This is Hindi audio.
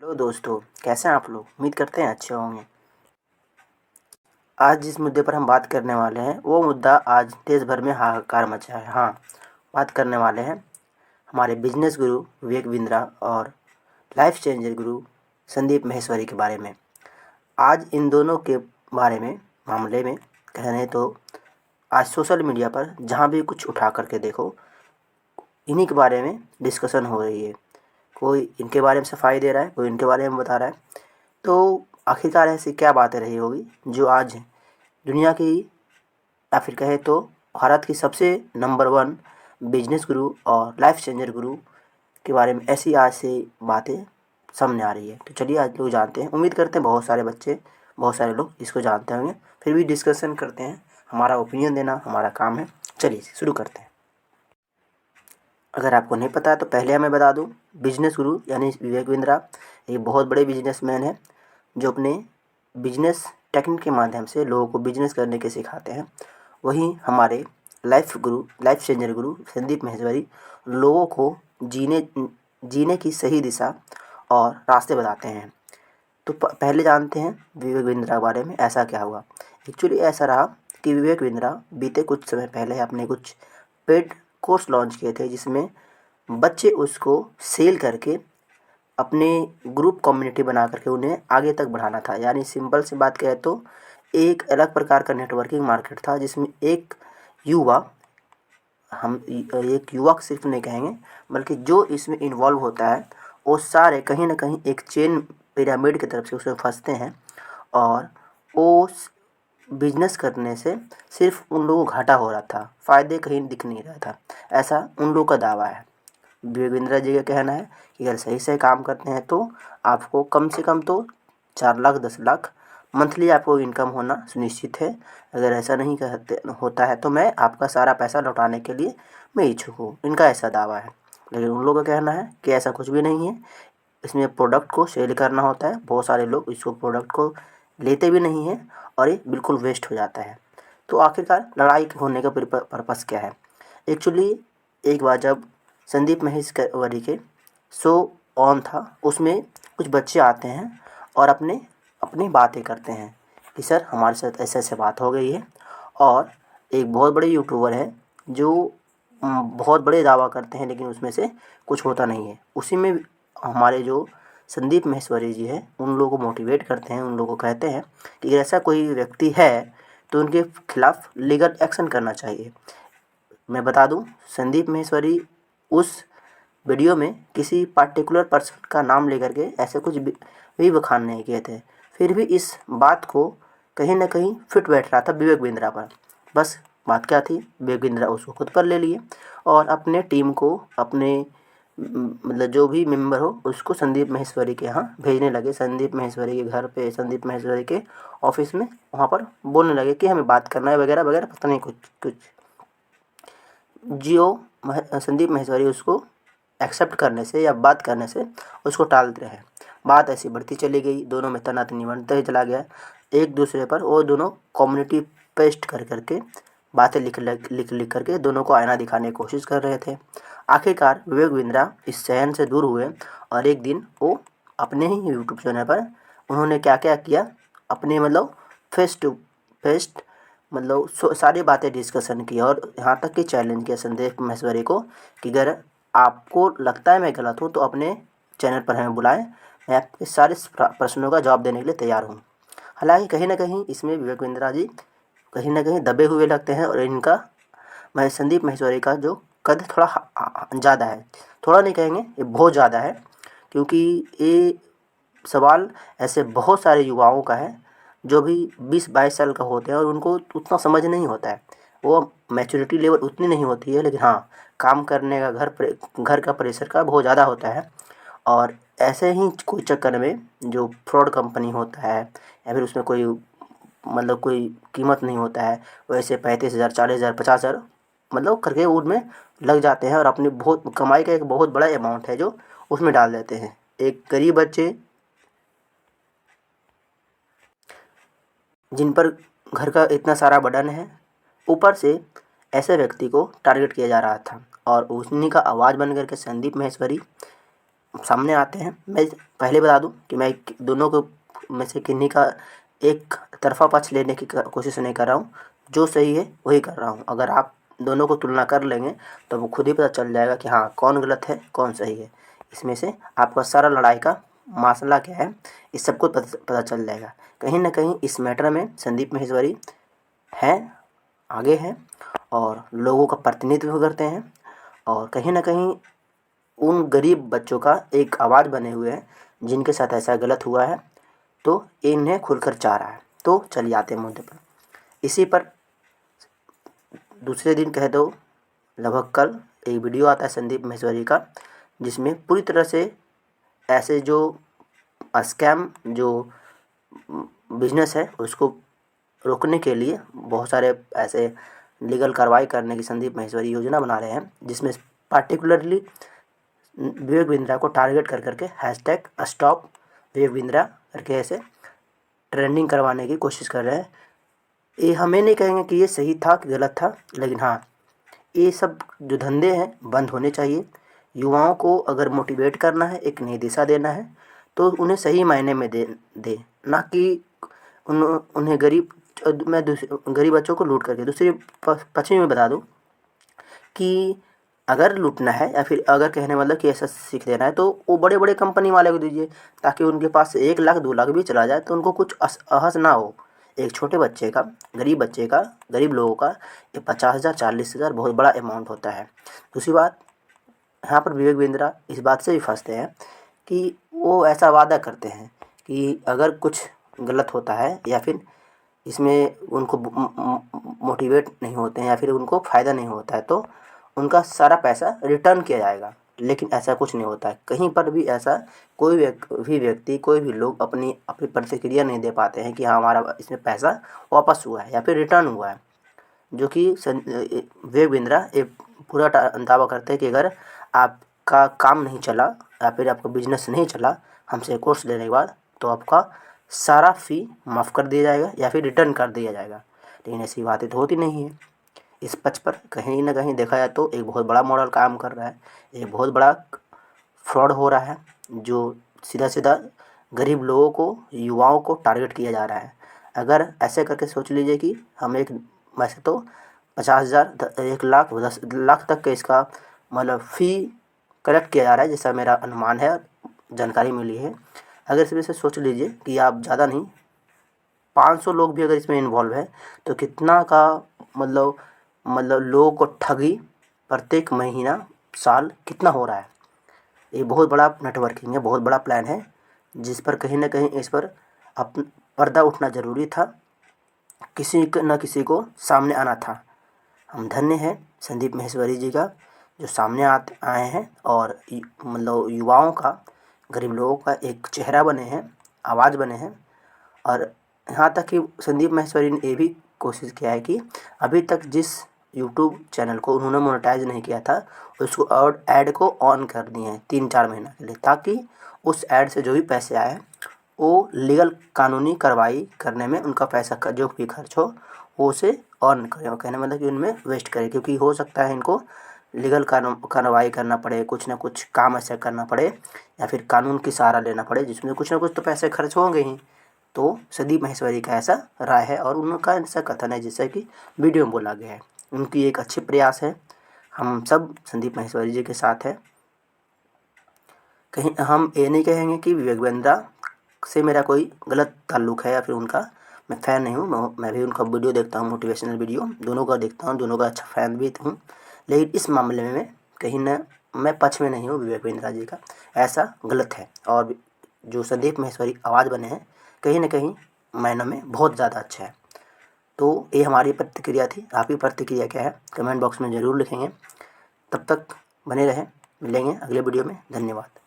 हेलो दोस्तों, कैसे हैं आप लोग। उम्मीद करते हैं अच्छे होंगे। आज जिस मुद्दे पर हम बात करने वाले हैं वो मुद्दा आज देश भर में हाहाकार मचा है। हाँ, बात करने वाले हैं हमारे बिजनेस गुरु विवेक बिंद्रा और लाइफ चेंजर गुरु संदीप माहेश्वरी के बारे में। आज इन दोनों के बारे में मामले में कहने तो आज सोशल मीडिया पर जहाँ भी कुछ उठा करके देखो, इन्हीं के बारे में डिस्कशन हो रही है। कोई इनके बारे में सफाई दे रहा है, कोई इनके बारे में बता रहा है। तो आखिरकार ऐसी क्या बातें रही होगी जो आज दुनिया की या फिर कहे तो भारत की सबसे नंबर वन बिजनेस गुरु और लाइफ चेंजर गुरु के बारे में ऐसी आज से बातें सामने आ रही है। तो चलिए आज लोग जानते हैं। उम्मीद करते हैं बहुत सारे बच्चे, बहुत सारे लोग इसको जानते होंगे। फिर भी डिस्कशन करते हैं, हमारा ओपिनियन देना हमारा काम है। चलिए शुरू करते हैं। अगर आपको नहीं पता है तो पहले मैं बता दूं, बिजनेस गुरु यानी विवेक बिंद्रा एक बहुत बड़े बिजनेसमैन है जो अपने बिजनेस टेक्निक के माध्यम से लोगों को बिजनेस करने के सिखाते हैं। वहीं हमारे लाइफ चेंजर गुरु संदीप माहेश्वरी लोगों को जीने जीने की सही दिशा और रास्ते बताते हैं। तो पहले जानते हैं विवेक बिंद्रा के बारे में। ऐसा क्या हुआ, एक्चुअली ऐसा रहा कि विवेक बिंद्रा बीते कुछ समय पहले अपने कुछ पेड कोर्स लॉन्च किए थे जिसमें बच्चे उसको सेल करके अपने ग्रुप कम्युनिटी बना करके उन्हें आगे तक बढ़ाना था। यानी सिंपल सी बात कहें तो एक अलग प्रकार का नेटवर्किंग मार्केट था जिसमें एक युवा, हम एक युवक सिर्फ नहीं कहेंगे बल्कि जो इसमें इन्वॉल्व होता है वो सारे कहीं ना कहीं एक चेन पिरामिड की तरफ से उसमें फंसते हैं। और वो बिजनेस करने से सिर्फ उन लोगों को घाटा हो रहा था, फ़ायदे कहीं दिख नहीं रहा था। ऐसा उन लोगों का दावा है। विवेक जी का कहना है कि अगर सही से काम करते हैं तो आपको कम से कम तो 4 लाख 10 लाख मंथली आपको इनकम होना सुनिश्चित है। अगर ऐसा नहीं कहते होता है तो मैं आपका सारा पैसा लौटाने के लिए मैं इच्छुक हूँ, इनका ऐसा दावा है। लेकिन उन लोगों का कहना है कि ऐसा कुछ भी नहीं है। इसमें प्रोडक्ट को सेल करना होता है। बहुत सारे लोग इसको प्रोडक्ट को लेते भी नहीं हैं और ये बिल्कुल वेस्ट हो जाता है। तो आखिरकार लड़ाई होने का पर्पस क्या है। एक्चुअली एक बार जब संदीप माहेश्वरी के शो ऑन था, उसमें कुछ बच्चे आते हैं और अपनी बातें करते हैं कि सर हमारे साथ ऐसे ऐसे बात हो गई है। और एक बहुत बड़े यूट्यूबर है जो बहुत बड़े दावा करते हैं लेकिन उसमें से कुछ होता नहीं है। उसी में हमारे जो संदीप माहेश्वरी जी हैं उन लोगों को मोटिवेट करते हैं, उन लोगों को कहते हैं कि ऐसा कोई व्यक्ति है तो उनके खिलाफ़ लीगल एक्शन करना चाहिए। मैं बता दूं, संदीप माहेश्वरी उस वीडियो में किसी पार्टिकुलर पर्सन का नाम लेकर के ऐसे कुछ भी बखान नहीं किए थे। फिर भी इस बात को कहीं ना कहीं फिट बैठ रहा था विवेक बिंद्रा पर। बस बात क्या थी, विवेक बिंद्रा उसको खुद पर ले लिए और अपने टीम को, अपने मतलब जो भी मेंबर हो उसको संदीप माहेश्वरी के यहाँ भेजने लगे। संदीप माहेश्वरी के घर पे, संदीप माहेश्वरी के ऑफिस में, वहाँ पर बोलने लगे कि हमें बात करना है वगैरह वगैरह, पता नहीं कुछ कुछ। संदीप माहेश्वरी उसको एक्सेप्ट करने से या बात करने से उसको टालते रहे। बात ऐसी बढ़ती चली गई, दोनों में तनातनी बढ़ता ही चला गया। एक दूसरे पर वो दोनों कम्युनिटी पेस्ट कर करके बातें लिख करके दोनों को आईना दिखाने की कोशिश कर रहे थे। आखिरकार विवेक बिंद्रा इस सहन से दूर हुए और एक दिन वो अपने ही यूट्यूब चैनल पर उन्होंने क्या क्या किया, अपने मतलब फेस टू फेस मतलब सारी बातें डिस्कशन की और यहाँ तक कि चैलेंज किया संदीप माहेश्वरी को कि अगर आपको लगता है मैं गलत हूँ तो अपने चैनल पर हमें बुलाएं, मैं आपके सारे प्रश्नों का जवाब देने के लिए तैयार हूँ। हालांकि कहीं ना कहीं इसमें विवेक बिंद्रा जी कहीं ना कहीं दबे हुए लगते हैं और इनका संदीप माहेश्वरी का जो कद थोड़ा ज़्यादा है, थोड़ा नहीं कहेंगे ये बहुत ज़्यादा है। क्योंकि ये सवाल ऐसे बहुत सारे युवाओं का है जो भी 20-22 साल का होते हैं और उनको उतना समझ नहीं होता है, वो मैच्योरिटी लेवल उतनी नहीं होती है। लेकिन हाँ, काम करने का घर का प्रेशर का बहुत ज़्यादा होता है। और ऐसे ही कोई चक्कर में जो फ्रॉड कंपनी होता है या फिर उसमें कोई मतलब कोई कीमत नहीं होता है, वैसे 35,000 40,000 50,000 मतलब करके उनमें लग जाते हैं और अपनी बहुत कमाई का एक बहुत बड़ा अमाउंट है जो उसमें डाल देते हैं। एक गरीब बच्चे जिन पर घर का इतना सारा बर्डन है, ऊपर से ऐसे व्यक्ति को टारगेट किया जा रहा था और उन्हीं का आवाज़ बन करके संदीप माहेश्वरी सामने आते हैं। मैं पहले बता दूं कि मैं दोनों को में से किन्हीं का एक तरफ़ा पक्ष लेने की कोशिश नहीं कर रहा हूँ। जो सही है वही कर रहा हूँ। अगर आप दोनों को तुलना कर लेंगे तो वो खुद ही पता चल जाएगा कि हाँ, कौन गलत है कौन सही है। इसमें से आपका सारा लड़ाई का मसला क्या है इस सबको पता चल जाएगा। कहीं ना कहीं इस मैटर में संदीप माहेश्वरी हैं, आगे हैं और लोगों का प्रतिनिधित्व करते हैं और कहीं ना कहीं उन गरीब बच्चों का एक आवाज़ बने हुए हैं जिनके साथ ऐसा गलत हुआ है, तो इन्हें खुलकर चाह रहा है। तो चलिए आते हैं मुद्दे पर। इसी पर दूसरे दिन कह दो लगभग कल एक वीडियो आता है संदीप माहेश्वरी का, जिसमें पूरी तरह से ऐसे जो स्कैम जो बिजनेस है उसको रोकने के लिए बहुत सारे ऐसे लीगल कार्रवाई करने की संदीप माहेश्वरी योजना बना रहे हैं, जिसमें पार्टिकुलरली विवेक बिंद्रा को टारगेट कर करके हैशटैग स्टॉप विवेक बिंद्रा करके ऐसे ट्रेंडिंग करवाने की कोशिश कर रहे हैं। ये हमें नहीं कहेंगे कि ये सही था कि गलत था, लेकिन हाँ, ये सब जो धंधे हैं बंद होने चाहिए। युवाओं को अगर मोटिवेट करना है, एक नई दिशा देना है, तो उन्हें सही मायने में दे ना कि उन्हें गरीब बच्चों को लूट करके। दूसरी पश्चिमी में बता दूं कि अगर लूटना है या फिर अगर कहने मतलब कि ऐसा सीख देना है तो वो बड़े बड़े कंपनी वाले को दीजिए, ताकि उनके पास से 1 लाख 2 लाख भी चला जाए तो उनको कुछ आहस ना हो। एक छोटे बच्चे का, गरीब बच्चे का, गरीब लोगों का ये 50,000 40,000 बहुत बड़ा अमाउंट होता है। दूसरी बात, यहाँ पर विवेक बिंद्रा इस बात से भी फंसते हैं कि वो ऐसा वादा करते हैं कि अगर कुछ गलत होता है या फिर इसमें उनको मोटिवेट नहीं होते हैं या फिर उनको फ़ायदा नहीं होता है तो उनका सारा पैसा रिटर्न किया जाएगा। लेकिन ऐसा कुछ नहीं होता है। कहीं पर भी ऐसा कोई भी व्यक्ति, कोई भी लोग अपनी अपनी प्रतिक्रिया नहीं दे पाते हैं कि हाँ, हमारा इसमें पैसा वापस हुआ है या फिर रिटर्न हुआ है। जो कि विवेक बिंद्रा ये पूरा दावा करते हैं कि अगर आपका काम नहीं चला या फिर आपका बिजनेस नहीं चला हमसे कोर्स लेने के बाद, तो आपका सारा फ़ी माफ़ कर दिया जाएगा या फिर रिटर्न कर दिया जाएगा। लेकिन ऐसी बातें तो होती नहीं है। इस पक्ष पर कहीं ना कहीं देखा जाए तो एक बहुत बड़ा मॉडल काम कर रहा है, एक बहुत बड़ा फ्रॉड हो रहा है, जो सीधा सीधा गरीब लोगों को, युवाओं को टारगेट किया जा रहा है। अगर ऐसे करके सोच लीजिए कि हम एक वैसे तो 50,000 1 लाख 10 लाख तक के इसका मतलब फ़ी कलेक्ट किया जा रहा है, जैसा मेरा अनुमान है, जानकारी मिली है। अगर इसमें से सोच लीजिए कि आप ज़्यादा नहीं 500 लोग भी अगर इसमें इन्वॉल्व है तो कितना का मतलब लोगों को ठगी प्रत्येक महीना साल कितना हो रहा है। ये बहुत बड़ा नेटवर्किंग है, बहुत बड़ा प्लान है, जिस पर कहीं ना कहीं इस पर पर्दा उठना ज़रूरी था, किसी न किसी को सामने आना था। हम धन्य हैं संदीप माहेश्वरी जी का जो सामने आए हैं और मतलब युवाओं का, गरीब लोगों का एक चेहरा बने हैं, आवाज़ बने हैं। और यहाँ तक कि संदीप माहेश्वरी ने ये भी कोशिश किया है कि अभी तक जिस यूट्यूब चैनल को उन्होंने मोनेटाइज नहीं किया था उसको और ऐड को ऑन कर दिए हैं 3-4 महीना के लिए, ताकि उस ऐड से जो भी पैसे आए वो लीगल कानूनी कार्रवाई करने में उनका पैसा का जो भी खर्च हो वो उसे ऑन करें। कहने मतलब कि उनमें वेस्ट करें, क्योंकि हो सकता है इनको लीगल कार्रवाई करना पड़े, कुछ ना कुछ काम ऐसा करना पड़े या फिर कानून की सहारा लेना पड़े, जिसमें कुछ ना कुछ तो पैसे खर्च होंगे ही। तो संदीप माहेश्वरी का ऐसा राय है और उनका ऐसा कथन है जैसा कि वीडियो में बोला गया है। उनकी एक अच्छी प्रयास है, हम सब संदीप माहेश्वरी जी के साथ हैं। कहीं हम ये नहीं कहेंगे कि विवेक बिंद्रा से मेरा कोई गलत ताल्लुक़ है या फिर उनका मैं फ़ैन नहीं हूँ। मैं भी उनका वीडियो देखता हूँ, मोटिवेशनल वीडियो दोनों का देखता हूँ, दोनों का अच्छा फ़ैन भी हूँ। लेकिन इस मामले में कहीं ना मैं पक्ष में नहीं हूँ विवेक बिंद्रा जी का, ऐसा गलत है। और जो संदीप माहेश्वरी आवाज़ बने हैं कहीं ना कहीं मायनों में बहुत ज़्यादा अच्छा है। तो ये हमारी प्रतिक्रिया थी। आपकी प्रतिक्रिया क्या है कमेंट बॉक्स में ज़रूर लिखेंगे। तब तक बने रहें, मिलेंगे अगले वीडियो में। धन्यवाद।